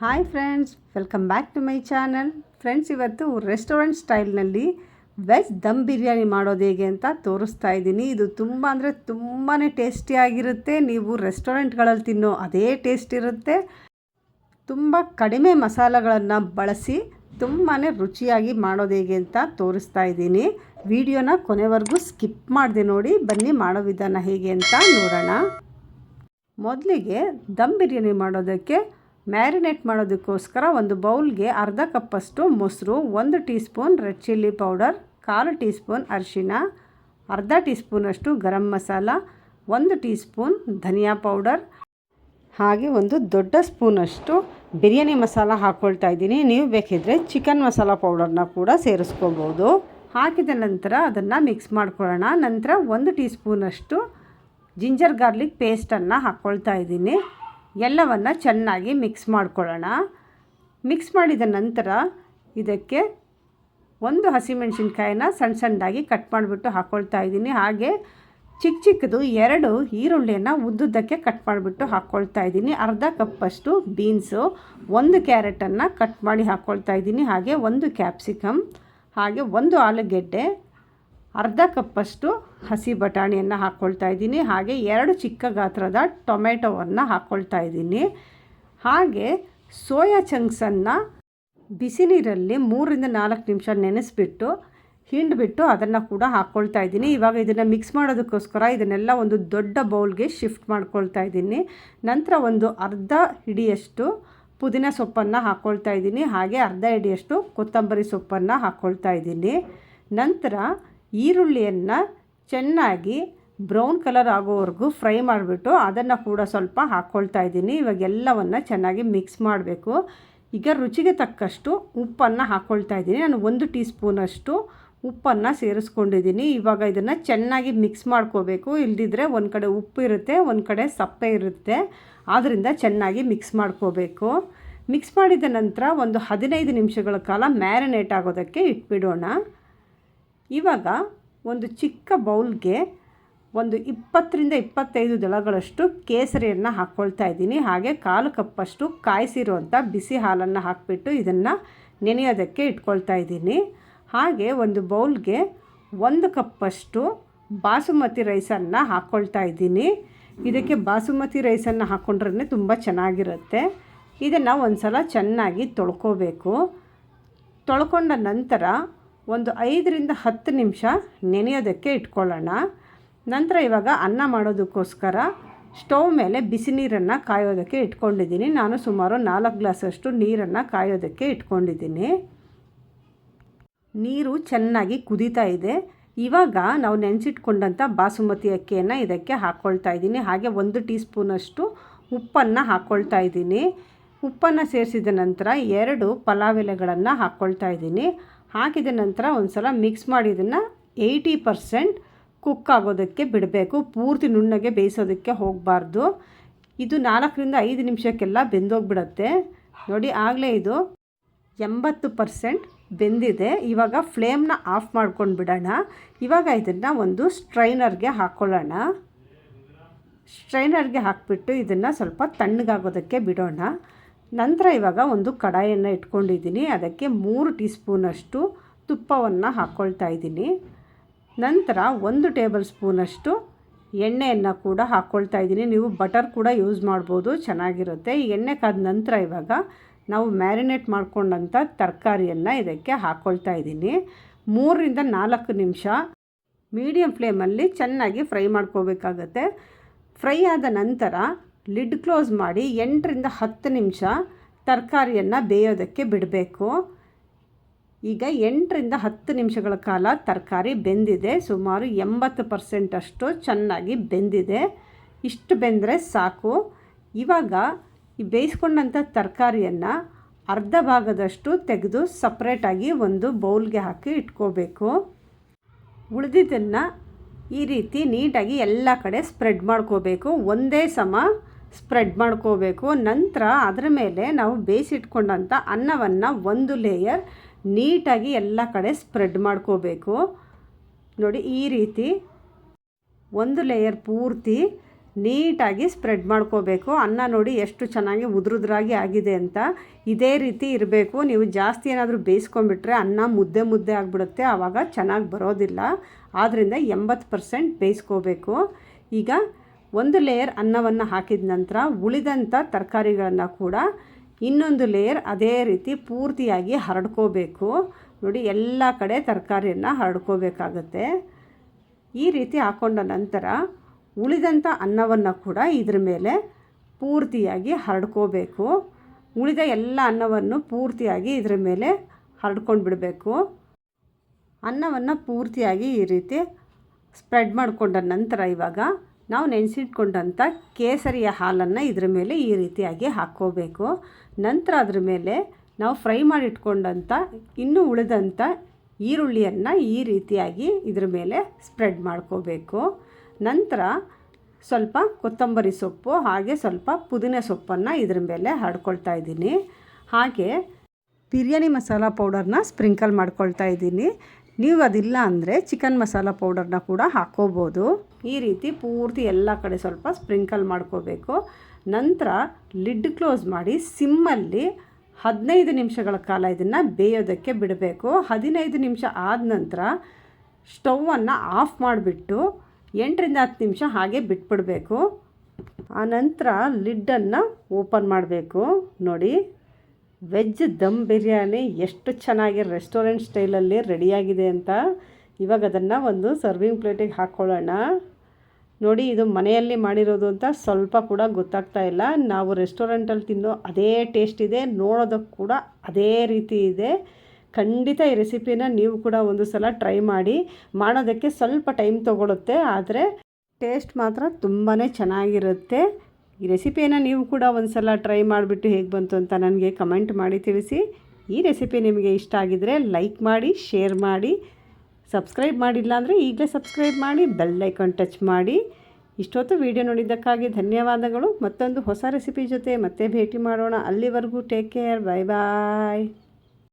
Hi friends, welcome back to my channel. Friends, ಇವತ್ತು restaurant ಸ್ಟೈಲ್ನಲ್ಲಿ veg dum biryani ಮಾಡೋದು ಹೇಗೆ ಅಂತ ತೋರಿಸ್ತಾ ಇದ್ದೀನಿ. ಇದು ತುಂಬ ಅಂದರೆ ತುಂಬಾ ಟೇಸ್ಟಿಯಾಗಿರುತ್ತೆ. ನೀವು ರೆಸ್ಟೋರೆಂಟ್ಗಳಲ್ಲಿ ತಿನ್ನೋ ಅದೇ ಟೇಸ್ಟ್ ಇರುತ್ತೆ. ತುಂಬ ಕಡಿಮೆ ಮಸಾಲೆಗಳನ್ನು ಬಳಸಿ ತುಂಬಾ ರುಚಿಯಾಗಿ ಮಾಡೋದು ಹೇಗೆ ಅಂತ ತೋರಿಸ್ತಾ ಇದ್ದೀನಿ. ವಿಡಿಯೋನ ಕೊನೆವರೆಗೂ ಸ್ಕಿಪ್ ಮಾಡಿದೆ ನೋಡಿ. ಬನ್ನಿ ಮಾಡೋ ವಿಧಾನ ಹೇಗೆ ಅಂತ ನೋಡೋಣ. ಮೊದಲಿಗೆ ದಮ್ ಬಿರಿಯಾನಿ ಮಾಡೋದಕ್ಕೆ ಮ್ಯಾರಿನೇಟ್ ಮಾಡೋದಕ್ಕೋಸ್ಕರ ಒಂದು ಬೌಲ್ಗೆ ಅರ್ಧ ಕಪ್ಪಷ್ಟು ಮೊಸರು, 1 tea spoon red chilli powder, 1/4 tea spoon ಅರಿಶಿನ, ಅರ್ಧ ಟೀ ಸ್ಪೂನಷ್ಟು ಗರಂ ಮಸಾಲ, 1 ಟೀ ಸ್ಪೂನ್ ಧನಿಯಾ ಪೌಡರ್, ಹಾಗೆ ಒಂದು ದೊಡ್ಡ ಸ್ಪೂನಷ್ಟು ಬಿರಿಯಾನಿ ಮಸಾಲ ಹಾಕ್ಕೊಳ್ತಾ ಇದ್ದೀನಿ. ನೀವು ಬೇಕಿದ್ದರೆ ಚಿಕನ್ ಮಸಾಲ ಪೌಡರ್ನ ಕೂಡ ಸೇರಿಸ್ಕೋಬೋದು. ಹಾಕಿದ ನಂತರ ಅದನ್ನು ಮಿಕ್ಸ್ ಮಾಡ್ಕೊಳ್ಳೋಣ. ನಂತರ 1 ಟೀ ಸ್ಪೂನಷ್ಟು ಜಿಂಜರ್ ಗಾರ್ಲಿಕ್ ಪೇಸ್ಟನ್ನು ಹಾಕ್ಕೊಳ್ತಾ ಇದ್ದೀನಿ. ಎಲ್ಲವನ್ನು ಚೆನ್ನಾಗಿ ಮಿಕ್ಸ್ ಮಾಡ್ಕೊಳ್ಳೋಣ. ಮಿಕ್ಸ್ ಮಾಡಿದ ನಂತರ ಇದಕ್ಕೆ 1 ಹಸಿಮೆಣಸಿನ್ಕಾಯಿನ ಸಣ್ಣದಾಗಿ ಕಟ್ ಮಾಡಿಬಿಟ್ಟು ಹಾಕ್ಕೊಳ್ತಾ ಇದ್ದೀನಿ. ಹಾಗೆ ಚಿಕ್ಕದು 2 ಈರುಳ್ಳಿಯನ್ನು ಉದ್ದುದ್ದಕ್ಕೆ ಕಟ್ ಮಾಡಿಬಿಟ್ಟು ಹಾಕ್ಕೊಳ್ತಾ ಇದ್ದೀನಿ. ಅರ್ಧ ಕಪ್ಪಷ್ಟು ಬೀನ್ಸು, 1 ಕ್ಯಾರೆಟನ್ನು ಕಟ್ ಮಾಡಿ ಹಾಕ್ಕೊಳ್ತಾ ಇದ್ದೀನಿ. ಹಾಗೆ 1 ಕ್ಯಾಪ್ಸಿಕಮ್, ಹಾಗೆ 1 ಆಲೂಗೆಡ್ಡೆ, ಅರ್ಧ ಕಪ್ಪಷ್ಟು ಹಸಿ ಬಟಾಣಿಯನ್ನು ಹಾಕ್ಕೊಳ್ತಾ ಇದ್ದೀನಿ. ಹಾಗೆ 2 ಚಿಕ್ಕ ಗಾತ್ರದ ಟೊಮೆಟೊವನ್ನು ಹಾಕ್ಕೊಳ್ತಾ ಇದ್ದೀನಿ. ಹಾಗೆ ಸೋಯಾ ಚಂಕ್ಸನ್ನು ಬಿಸಿ ನೀರಲ್ಲಿ 3ರಿಂದ 4 ನಿಮಿಷ ನೆನೆಸ್ಬಿಟ್ಟು ಹಿಂಡಿಬಿಟ್ಟು ಅದನ್ನು ಕೂಡ ಹಾಕ್ಕೊಳ್ತಾ ಇದ್ದೀನಿ. ಇವಾಗ ಇದನ್ನು ಮಿಕ್ಸ್ ಮಾಡೋದಕ್ಕೋಸ್ಕರ ಇದನ್ನೆಲ್ಲ ಒಂದು ದೊಡ್ಡ ಬೌಲ್ಗೆ ಶಿಫ್ಟ್ ಮಾಡ್ಕೊಳ್ತಾ ಇದ್ದೀನಿ. ನಂತರ ಒಂದು ಅರ್ಧ ಹಿಡಿಯಷ್ಟು ಪುದೀನ ಸೊಪ್ಪನ್ನು ಹಾಕ್ಕೊಳ್ತಾ ಇದ್ದೀನಿ. ಹಾಗೆ ಅರ್ಧ ಹಿಡಿಯಷ್ಟು ಕೊತ್ತಂಬರಿ ಸೊಪ್ಪನ್ನು ಹಾಕ್ಕೊಳ್ತಾ ಇದ್ದೀನಿ. ನಂತರ ಈರುಳ್ಳಿಯನ್ನು ಚೆನ್ನಾಗಿ ಬ್ರೌನ್ ಕಲರ್ ಆಗೋವರೆಗೂ ಫ್ರೈ ಮಾಡಿಬಿಟ್ಟು ಅದನ್ನು ಕೂಡ ಸ್ವಲ್ಪ ಹಾಕ್ಕೊಳ್ತಾ ಇದ್ದೀನಿ. ಇವಾಗ ಎಲ್ಲವನ್ನು ಚೆನ್ನಾಗಿ ಮಿಕ್ಸ್ ಮಾಡಬೇಕು. ಈಗ ರುಚಿಗೆ ತಕ್ಕಷ್ಟು ಉಪ್ಪನ್ನು ಹಾಕ್ಕೊಳ್ತಾ ಇದ್ದೀನಿ. ನಾನು 1 ಟೀ ಸ್ಪೂನಷ್ಟು ಉಪ್ಪನ್ನು ಸೇರಿಸ್ಕೊಂಡಿದ್ದೀನಿ. ಇವಾಗ ಇದನ್ನು ಚೆನ್ನಾಗಿ ಮಿಕ್ಸ್ ಮಾಡ್ಕೋಬೇಕು. ಇಲ್ಲದಿದ್ದರೆ ಒಂದು ಕಡೆ ಉಪ್ಪು ಇರುತ್ತೆ, ಒಂದು ಕಡೆ ಸಪ್ಪೆ ಇರುತ್ತೆ. ಆದ್ದರಿಂದ ಚೆನ್ನಾಗಿ ಮಿಕ್ಸ್ ಮಾಡ್ಕೋಬೇಕು. ಮಿಕ್ಸ್ ಮಾಡಿದ ನಂತರ ಒಂದು 15 ನಿಮಿಷಗಳ ಕಾಲ ಮ್ಯಾರಿನೇಟ್ ಆಗೋದಕ್ಕೆ ಇಟ್ಬಿಡೋಣ. ಇವಾಗ ಒಂದು ಚಿಕ್ಕ ಬೌಲ್ಗೆ ಒಂದು 20ರಿಂದ 25 ದಳಗಳಷ್ಟು ಕೇಸರಿಯನ್ನು ಹಾಕ್ಕೊಳ್ತಾ ಇದ್ದೀನಿ. ಹಾಗೆ 1/4 ಕಪ್ಪಷ್ಟು ಕಾಯಿಸಿರುವಂಥ ಬಿಸಿ ಹಾಲನ್ನು ಹಾಕಿಬಿಟ್ಟು ಇದನ್ನು ನೆನೆಯೋದಕ್ಕೆ ಇಟ್ಕೊಳ್ತಾ ಇದ್ದೀನಿ. ಹಾಗೆ ಒಂದು ಬೌಲ್ಗೆ 1 ಕಪ್ಪಷ್ಟು ಬಾಸುಮತಿ ರೈಸನ್ನು ಹಾಕ್ಕೊಳ್ತಾ ಇದ್ದೀನಿ. ಇದಕ್ಕೆ ಬಾಸುಮತಿ ರೈಸನ್ನು ಹಾಕ್ಕೊಂಡ್ರೆ ತುಂಬ ಚೆನ್ನಾಗಿರುತ್ತೆ. ಇದನ್ನು ಒಂದು ಸಲ ಚೆನ್ನಾಗಿ ತೊಳ್ಕೋಬೇಕು. ತೊಳ್ಕೊಂಡ ನಂತರ ಒಂದು 5ರಿಂದ 10 ನಿಮಿಷ ನೆನೆಯೋದಕ್ಕೆ ಇಟ್ಕೊಳ್ಳೋಣ. ನಂತರ ಇವಾಗ ಅನ್ನ ಮಾಡೋದಕ್ಕೋಸ್ಕರ ಸ್ಟವ್ ಮೇಲೆ ಬಿಸಿ ನೀರನ್ನು ಕಾಯೋದಕ್ಕೆ ಇಟ್ಕೊಂಡಿದ್ದೀನಿ. ನಾನು ಸುಮಾರು 4 ಗ್ಲಾಸಷ್ಟು ನೀರನ್ನು ಕಾಯೋದಕ್ಕೆ ಇಟ್ಕೊಂಡಿದ್ದೀನಿ. ನೀರು ಚೆನ್ನಾಗಿ ಕುದೀತಾ ಇದೆ. ಇವಾಗ ನಾವು ನೆನೆಸಿಟ್ಕೊಂಡಂಥ ಬಾಸುಮತಿ ಅಕ್ಕಿಯನ್ನು ಇದಕ್ಕೆ ಹಾಕ್ಕೊಳ್ತಾ ಇದ್ದೀನಿ. ಹಾಗೆ 1 ಟೀ ಸ್ಪೂನಷ್ಟು ಉಪ್ಪನ್ನು ಹಾಕ್ಕೊಳ್ತಾ ಇದ್ದೀನಿ. ಉಪ್ಪನ್ನು ಸೇರಿಸಿದ ನಂತರ 2 ಪಲಾವ್ ಎಲೆಗಳನ್ನು ಹಾಕ್ಕೊಳ್ತಾ ಇದ್ದೀನಿ. ಹಾಕಿದ ನಂತರ ಒಂದು ಸಲ ಮಿಕ್ಸ್ ಮಾಡಿ ಇದನ್ನು 80% ಕುಕ್ ಆಗೋದಕ್ಕೆ ಬಿಡಬೇಕು. ಪೂರ್ತಿ ನುಣ್ಣಗೆ ಬೇಯಿಸೋದಕ್ಕೆ ಹೋಗಬಾರ್ದು. ಇದು 4ರಿಂದ 5 ನಿಮಿಷಕ್ಕೆಲ್ಲ ಬೆಂದೋಗ್ಬಿಡುತ್ತೆ ನೋಡಿ. ಆಗಲೇ ಇದು 80% ಬೆಂದಿದೆ. ಇವಾಗ ಫ್ಲೇಮ್ನ ಆಫ್ ಮಾಡ್ಕೊಂಡು ಬಿಡೋಣ. ಇವಾಗ ಇದನ್ನು ಒಂದು ಸ್ಟ್ರೈನರ್ಗೆ ಹಾಕ್ಕೊಳ್ಳೋಣ. ಸ್ಟ್ರೈನರ್ಗೆ ಹಾಕಿಬಿಟ್ಟು ಇದನ್ನು ಸ್ವಲ್ಪ ತಣ್ಣಗಾಗೋದಕ್ಕೆ ಬಿಡೋಣ. ನಂತರ ಇವಾಗ ಒಂದು ಕಡಾಯಿಯನ್ನು ಇಟ್ಕೊಂಡಿದ್ದೀನಿ. ಅದಕ್ಕೆ 3 ಟೀ ಸ್ಪೂನಷ್ಟು ತುಪ್ಪವನ್ನು ಹಾಕ್ಕೊಳ್ತಾ ಇದ್ದೀನಿ. ನಂತರ 1 ಟೇಬಲ್ ಸ್ಪೂನಷ್ಟು ಎಣ್ಣೆಯನ್ನು ಕೂಡ ಹಾಕ್ಕೊಳ್ತಾ ಇದ್ದೀನಿ. ನೀವು ಬಟರ್ ಕೂಡ ಯೂಸ್ ಮಾಡ್ಬೋದು, ಚೆನ್ನಾಗಿರುತ್ತೆ. ಈ ಎಣ್ಣೆ ಕಾದ ನಂತರ ಇವಾಗ ನಾವು ಮ್ಯಾರಿನೇಟ್ ಮಾಡ್ಕೊಂಡಂಥ ತರಕಾರಿಯನ್ನು ಇದಕ್ಕೆ ಹಾಕ್ಕೊಳ್ತಾ ಇದ್ದೀನಿ. 3ರಿಂದ 4 ನಿಮಿಷ ಮೀಡಿಯಮ್ ಫ್ಲೇಮಲ್ಲಿ ಚೆನ್ನಾಗಿ ಫ್ರೈ ಮಾಡ್ಕೋಬೇಕಾಗತ್ತೆ. ಫ್ರೈ ಆದ ನಂತರ ಲಿಡ್ ಕ್ಲೋಸ್ ಮಾಡಿ 8ರಿಂದ 10 ನಿಮಿಷ ತರಕಾರಿಯನ್ನು ಬೇಯೋದಕ್ಕೆ ಬಿಡಬೇಕು. ಈಗ 8ರಿಂದ 10 ನಿಮಿಷಗಳ ಕಾಲ ತರಕಾರಿ ಬೆಂದಿದೆ. ಸುಮಾರು 80% ಅಷ್ಟು ಚೆನ್ನಾಗಿ ಬೆಂದಿದೆ. ಇಷ್ಟು ಬೆಂದರೆ ಸಾಕು. ಇವಾಗ ಈ ಬೇಯಿಸ್ಕೊಂಡಂಥ ತರಕಾರಿಯನ್ನು ಅರ್ಧ ಭಾಗದಷ್ಟು ತೆಗೆದು ಸಪ್ರೇಟಾಗಿ ಒಂದು ಬೌಲ್ಗೆ ಹಾಕಿ ಇಟ್ಕೋಬೇಕು. ಉಳಿದಿದ್ದನ್ನು ಈ ರೀತಿ ನೀಟಾಗಿ ಎಲ್ಲ ಕಡೆ ಸ್ಪ್ರೆಡ್ ಮಾಡ್ಕೋಬೇಕು. ಒಂದೇ ಸಮ ಸ್ಪ್ರೆಡ್ ಮಾಡ್ಕೋಬೇಕು. ನಂತರ ಅದರ ಮೇಲೆ ನಾವು ಬೇಯಿಸಿಟ್ಕೊಂಡಂಥ ಅನ್ನವನ್ನು ಒಂದು ಲೇಯರ್ ನೀಟಾಗಿ ಎಲ್ಲ ಕಡೆ ಸ್ಪ್ರೆಡ್ ಮಾಡ್ಕೋಬೇಕು. ನೋಡಿ, ಈ ರೀತಿ ಒಂದು ಲೇಯರ್ ಪೂರ್ತಿ ನೀಟಾಗಿ ಸ್ಪ್ರೆಡ್ ಮಾಡ್ಕೋಬೇಕು. ಅನ್ನ ನೋಡಿ ಎಷ್ಟು ಚೆನ್ನಾಗಿ ಉದುರುದ್ರಾಗಿ ಆಗಿದೆ ಅಂತ. ಇದೇ ರೀತಿ ಇರಬೇಕು. ನೀವು ಜಾಸ್ತಿ ಏನಾದರೂ ಬೇಯಿಸ್ಕೊಂಡ್ಬಿಟ್ರೆ ಅನ್ನ ಮುದ್ದೆ ಮುದ್ದೆ ಆಗಿಬಿಡುತ್ತೆ, ಆವಾಗ ಚೆನ್ನಾಗಿ ಬರೋದಿಲ್ಲ. ಆದ್ದರಿಂದ 80% ಬೇಯಿಸ್ಕೋಬೇಕು. ಈಗ ಒಂದು ಲೇಯರ್ ಅನ್ನವನ್ನು ಹಾಕಿದ ನಂತರ ಉಳಿದಂಥ ತರಕಾರಿಗಳನ್ನು ಕೂಡ ಇನ್ನೊಂದು ಲೇಯರ್ ಅದೇ ರೀತಿ ಪೂರ್ತಿಯಾಗಿ ಹರಡ್ಕೋಬೇಕು. ನೋಡಿ, ಎಲ್ಲ ಕಡೆ ತರಕಾರಿಯನ್ನು ಹರಡ್ಕೋಬೇಕಾಗತ್ತೆ. ಈ ರೀತಿ ಹಾಕ್ಕೊಂಡ ನಂತರ ಉಳಿದಂಥ ಅನ್ನವನ್ನು ಕೂಡ ಇದ್ರ ಮೇಲೆ ಪೂರ್ತಿಯಾಗಿ ಹರಡ್ಕೋಬೇಕು. ಉಳಿದ ಎಲ್ಲ ಅನ್ನವನ್ನು ಪೂರ್ತಿಯಾಗಿ ಇದ್ರ ಮೇಲೆ ಹರಡ್ಕೊಂಡು ಬಿಡಬೇಕು. ಅನ್ನವನ್ನು ಪೂರ್ತಿಯಾಗಿ ಈ ರೀತಿ ಸ್ಪ್ರೆಡ್ ಮಾಡಿಕೊಂಡ ನಂತರ ಇವಾಗ ನಾವು ನೆನೆಸಿಟ್ಕೊಂಡಂಥ ಕೇಸರಿಯ ಹಾಲನ್ನು ಇದ್ರ ಮೇಲೆ ಈ ರೀತಿಯಾಗಿ ಹಾಕ್ಕೋಬೇಕು. ನಂತರ ಅದ್ರ ಮೇಲೆ ನಾವು ಫ್ರೈ ಮಾಡಿಟ್ಕೊಂಡಂಥ ಇನ್ನೂ ಉಳಿದಂಥ ಈರುಳ್ಳಿಯನ್ನು ಈ ರೀತಿಯಾಗಿ ಇದ್ರ ಮೇಲೆ ಸ್ಪ್ರೆಡ್ ಮಾಡ್ಕೋಬೇಕು. ನಂತರ ಸ್ವಲ್ಪ ಕೊತ್ತಂಬರಿ ಸೊಪ್ಪು ಹಾಗೆ ಸ್ವಲ್ಪ ಪುದೀನ ಸೊಪ್ಪನ್ನು ಇದ್ರ ಮೇಲೆ ಹರಡ್ಕೊಳ್ತಾ ಇದ್ದೀನಿ. ಹಾಗೆ ಬಿರಿಯಾನಿ ಮಸಾಲ ಪೌಡರ್ನ ಸ್ಪ್ರಿಂಕಲ್ ಮಾಡ್ಕೊಳ್ತಾ ಇದ್ದೀನಿ. ನೀವು ಅದಿಲ್ಲ ಅಂದರೆ ಚಿಕನ್ ಮಸಾಲ ಪೌಡರ್ನ ಕೂಡ ಹಾಕ್ಕೋಬೋದು. ಈ ರೀತಿ ಪೂರ್ತಿ ಎಲ್ಲ ಕಡೆ ಸ್ವಲ್ಪ ಸ್ಪ್ರಿಂಕಲ್ ಮಾಡ್ಕೋಬೇಕು. ನಂತರ ಲಿಡ್ ಕ್ಲೋಸ್ ಮಾಡಿ ಸಿಮ್ಮಲ್ಲಿ 15 ನಿಮಿಷಗಳ ಕಾಲ ಇದನ್ನು ಬೇಯೋದಕ್ಕೆ ಬಿಡಬೇಕು. 15 ನಿಮಿಷ ಆದ ನಂತರ ಸ್ಟೌವನ್ನು ಆಫ್ ಮಾಡಿಬಿಟ್ಟು 8ರಿಂದ 10 ನಿಮಿಷ ಹಾಗೆ ಬಿಟ್ಬಿಡಬೇಕು. ಆನಂತರ ಲಿಡ್ಡನ್ನು ಓಪನ್ ಮಾಡಬೇಕು. ನೋಡಿ, ವೆಜ್ ದಮ್ ಬಿರಿಯಾನಿ ಎಷ್ಟು ಚೆನ್ನಾಗಿ ರೆಸ್ಟೋರೆಂಟ್ ಸ್ಟೈಲಲ್ಲಿ ರೆಡಿಯಾಗಿದೆ ಅಂತ. ಇವಾಗ ಅದನ್ನು ಒಂದು ಸರ್ವಿಂಗ್ ಪ್ಲೇಟಿಗೆ ಹಾಕ್ಕೊಳ್ಳೋಣ. ನೋಡಿ, ಇದು ಮನೆಯಲ್ಲಿ ಮಾಡಿರೋದು ಅಂತ ಸ್ವಲ್ಪ ಕೂಡ ಗೊತ್ತಾಗ್ತಾ ಇಲ್ಲ. ನಾವು ರೆಸ್ಟೋರೆಂಟಲ್ಲಿ ತಿನ್ನೋ ಅದೇ ಟೇಸ್ಟ್ ಇದೆ, ನೋಡೋದಕ್ಕೆ ಕೂಡ ಅದೇ ರೀತಿ ಇದೆ. ಖಂಡಿತ ಈ ರೆಸಿಪಿನ ನೀವು ಕೂಡ ಒಂದು ಸಲ ಟ್ರೈ ಮಾಡಿ. ಮಾಡೋದಕ್ಕೆ ಸ್ವಲ್ಪ ಟೈಮ್ ತೊಗೊಳುತ್ತೆ, ಆದರೆ ಟೇಸ್ಟ್ ಮಾತ್ರ ತುಂಬಾ ಚೆನ್ನಾಗಿರುತ್ತೆ. ಈ ರೆಸಿಪಿಯನ್ನು ನೀವು ಕೂಡ ಒಂದು ಸಲ ಟ್ರೈ ಮಾಡಿಬಿಟ್ಟು ಹೇಗೆ ಬಂತು ಅಂತ ನನಗೆ ಕಮೆಂಟ್ ಮಾಡಿ ತಿಳಿಸಿ. ಈ ರೆಸಿಪಿ ನಿಮಗೆ ಇಷ್ಟ ಆಗಿದರೆ ಲೈಕ್ ಮಾಡಿ, ಶೇರ್ ಮಾಡಿ. ಸಬ್ಸ್ಕ್ರೈಬ್ ಮಾಡಿಲ್ಲ ಅಂದರೆ ಈಗಲೇ ಸಬ್ಸ್ಕ್ರೈಬ್ ಮಾಡಿ, ಬೆಲ್ ಐಕಾನ್ ಟಚ್ ಮಾಡಿ. ಇಷ್ಟೊತ್ತು ವಿಡಿಯೋ ನೋಡಿದ್ದಕ್ಕಾಗಿ ಧನ್ಯವಾದಗಳು. ಮತ್ತೊಂದು ಹೊಸ ರೆಸಿಪಿ ಜೊತೆ ಮತ್ತೆ ಭೇಟಿ ಮಾಡೋಣ. ಅಲ್ಲಿವರೆಗೂ ಟೇಕ್ ಕೇರ್. ಬಾಯ್ ಬಾಯ್.